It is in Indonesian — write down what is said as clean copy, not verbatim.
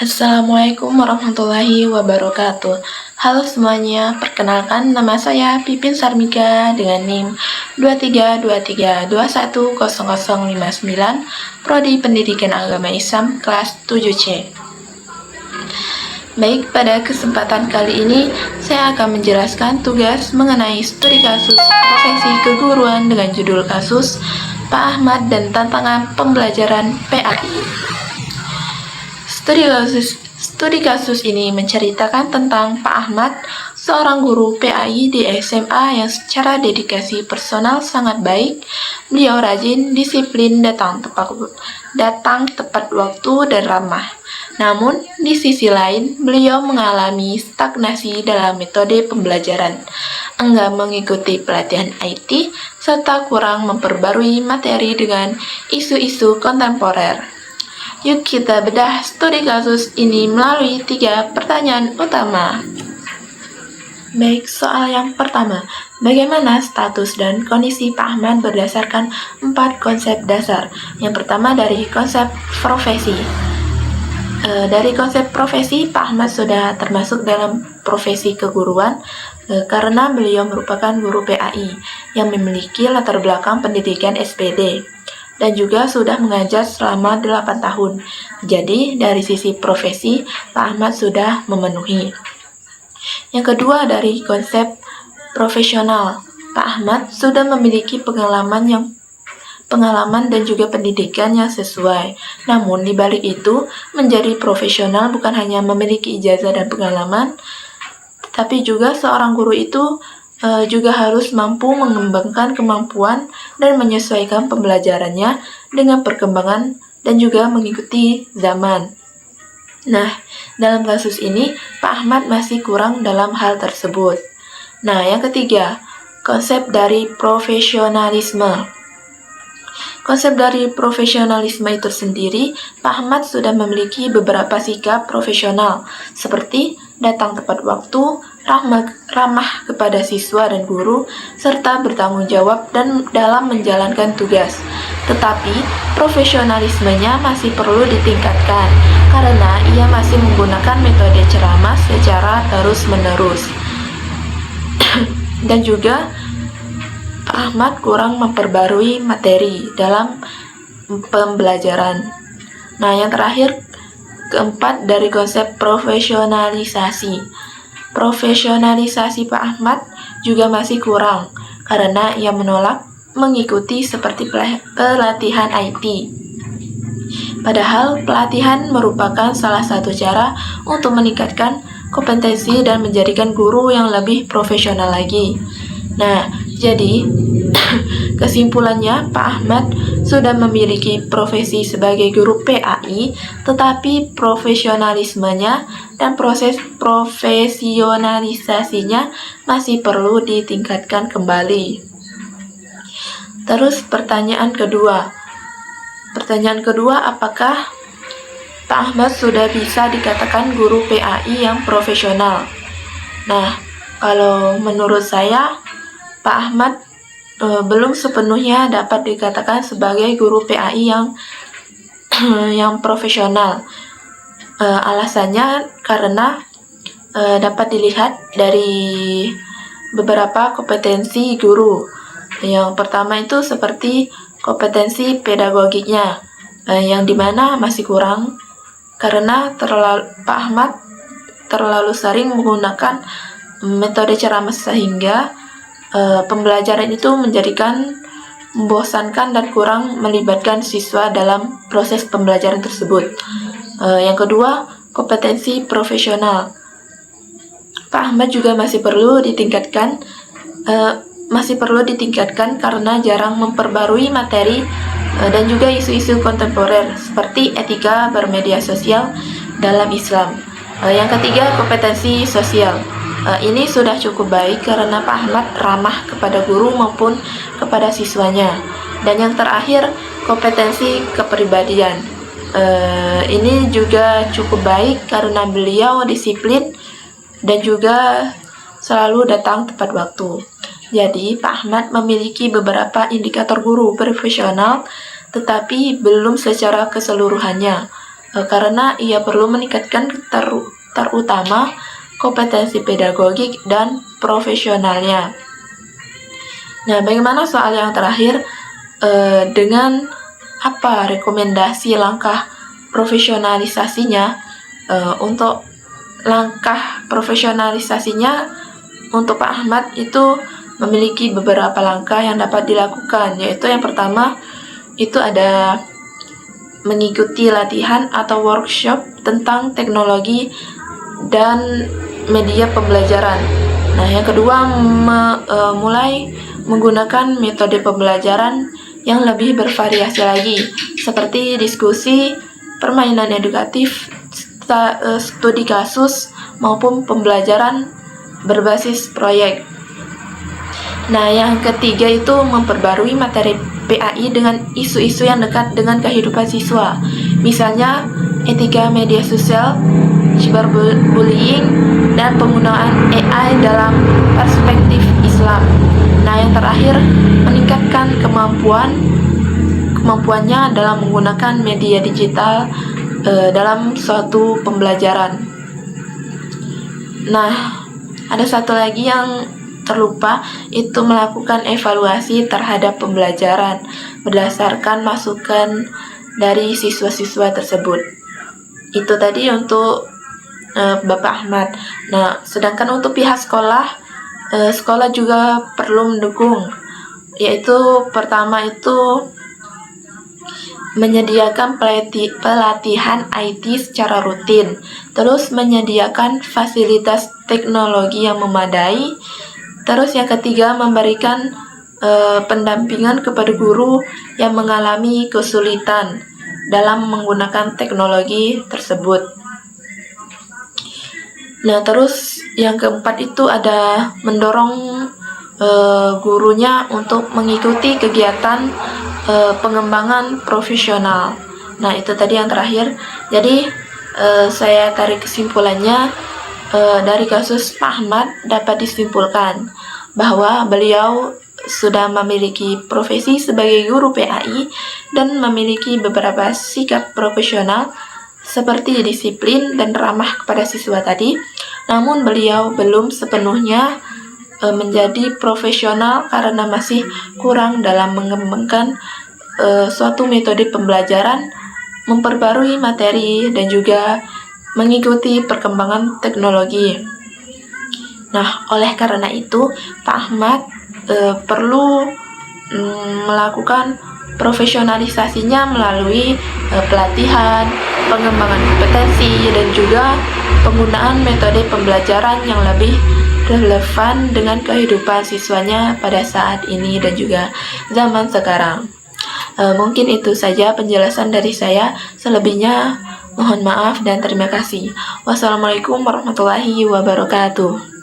Assalamualaikum warahmatullahi wabarakatuh. Halo semuanya, perkenalkan nama saya Pipin Sarmika dengan NIM 2323210059, Prodi Pendidikan Agama Islam kelas 7C. Baik, pada kesempatan kali ini saya akan menjelaskan tugas mengenai studi kasus profesi keguruan dengan judul kasus Pak Ahmad dan tantangan pembelajaran PAI. Studi kasus ini menceritakan tentang Pak Ahmad, seorang guru PAI di SMA yang secara dedikasi personal sangat baik. Beliau rajin, disiplin, datang tepat waktu dan ramah. Namun, di sisi lain, beliau mengalami stagnasi dalam metode pembelajaran, enggan mengikuti pelatihan IT, serta kurang memperbarui materi dengan isu-isu kontemporer. Yuk kita bedah studi kasus ini melalui 3 pertanyaan utama. Baik, soal yang pertama, bagaimana status dan kondisi Pak Ahmad berdasarkan 4 konsep dasar. Yang pertama dari konsep profesi. Dari konsep profesi, Pak Ahmad sudah termasuk dalam profesi keguruan karena beliau merupakan guru PAI yang memiliki latar belakang pendidikan SPD. Dan juga sudah mengajar selama 8 tahun. Jadi, dari sisi profesi, Pak Ahmad sudah memenuhi. Yang kedua, dari konsep profesional. Pak Ahmad sudah memiliki pengalaman dan juga pendidikan yang sesuai. Namun, di balik itu, menjadi profesional bukan hanya memiliki ijazah dan pengalaman, tapi juga seorang guru itu juga harus mampu mengembangkan kemampuan dan menyesuaikan pembelajarannya dengan perkembangan dan juga mengikuti zaman. Nah, dalam kasus ini, Pak Ahmad masih kurang dalam hal tersebut. Nah, yang ketiga, konsep dari profesionalisme. Konsep dari profesionalisme itu sendiri, Pak Ahmad sudah memiliki beberapa sikap profesional, seperti datang tepat waktu, ramah kepada siswa dan guru, serta bertanggung jawab dan dalam menjalankan tugas. Tetapi, profesionalismenya masih perlu ditingkatkan, karena ia masih menggunakan metode ceramah secara terus-menerus. Dan juga, Pak Ahmad kurang memperbarui materi dalam pembelajaran. Nah, yang terakhir, keempat, dari konsep profesionalisasi. Profesionalisasi Pak Ahmad juga masih kurang karena ia menolak mengikuti seperti pelatihan IT. Padahal pelatihan merupakan salah satu cara untuk meningkatkan kompetensi dan menjadikan guru yang lebih profesional lagi. Nah, jadi kesimpulannya, Pak Ahmad sudah memiliki profesi sebagai guru PAI, tetapi profesionalismenya dan proses profesionalisasinya masih perlu ditingkatkan kembali. Terus pertanyaan kedua, apakah Pak Ahmad sudah bisa dikatakan guru PAI yang profesional? Nah, kalau menurut saya, Pak Ahmad belum sepenuhnya dapat dikatakan sebagai guru PAI yang profesional. Alasannya karena dapat dilihat dari beberapa kompetensi guru. Yang pertama itu seperti kompetensi pedagogiknya, yang dimana masih kurang karena Pak Ahmad terlalu sering menggunakan metode ceramah sehingga pembelajaran itu menjadikan membosankan dan kurang melibatkan siswa dalam proses pembelajaran tersebut. Yang kedua, kompetensi profesional. Pak Ahmad juga masih perlu ditingkatkan karena jarang memperbarui materi dan juga isu-isu kontemporer seperti etika bermedia sosial dalam Islam. Yang ketiga, kompetensi sosial. Ini sudah cukup baik karena Pak Ahmad ramah kepada guru maupun kepada siswanya. Dan yang terakhir, kompetensi kepribadian. Ini juga cukup baik karena beliau disiplin dan juga selalu datang tepat waktu. Jadi, Pak Ahmad memiliki beberapa indikator guru profesional, tetapi belum secara keseluruhannya. karena ia perlu meningkatkan terutama kompetensi pedagogik dan profesionalnya. Nah, bagaimana soal yang terakhir? Dengan apa rekomendasi langkah profesionalisasinya? Untuk langkah profesionalisasinya untuk Pak Ahmad itu memiliki beberapa langkah yang dapat dilakukan, yaitu yang pertama itu ada mengikuti latihan atau workshop tentang teknologi dan media pembelajaran. Nah, yang kedua mulai menggunakan metode pembelajaran yang lebih bervariasi lagi, seperti diskusi, permainan edukatif, studi kasus, maupun pembelajaran berbasis proyek. Nah, yang ketiga itu memperbarui materi PAI dengan isu-isu yang dekat dengan kehidupan siswa. Misalnya, etika media sosial, cyberbullying, dan penggunaan AI dalam perspektif Islam. Nah, yang terakhir, meningkatkan kemampuannya dalam menggunakan media digital dalam suatu pembelajaran. Nah, ada satu lagi yang terlupa, itu melakukan evaluasi terhadap pembelajaran berdasarkan masukan dari siswa-siswa tersebut. Itu tadi untuk Bapak Ahmad. Nah, sedangkan untuk pihak sekolah, sekolah juga perlu mendukung, yaitu pertama itu menyediakan pelatihan IT secara rutin, terus menyediakan fasilitas teknologi yang memadai, terus yang ketiga memberikan pendampingan kepada guru yang mengalami kesulitan dalam menggunakan teknologi tersebut. Nah, terus yang keempat itu ada mendorong gurunya untuk mengikuti kegiatan pengembangan profesional. Nah, itu tadi yang terakhir. Jadi saya tarik kesimpulannya, dari kasus Pak Ahmad dapat disimpulkan bahwa beliau sudah memiliki profesi sebagai guru PAI dan memiliki beberapa sikap profesional seperti disiplin dan ramah kepada siswa tadi. Namun beliau belum sepenuhnya menjadi profesional karena masih kurang dalam mengembangkan suatu metode pembelajaran, memperbarui materi, dan juga mengikuti perkembangan teknologi. Nah, oleh karena itu, Pak Ahmad perlu melakukan profesionalisasinya melalui pelatihan, pengembangan kompetensi, dan juga penggunaan metode pembelajaran yang lebih relevan dengan kehidupan siswanya pada saat ini dan juga zaman sekarang. Mungkin itu saja penjelasan dari saya. Selebihnya mohon maaf dan terima kasih. Wassalamualaikum warahmatullahi wabarakatuh.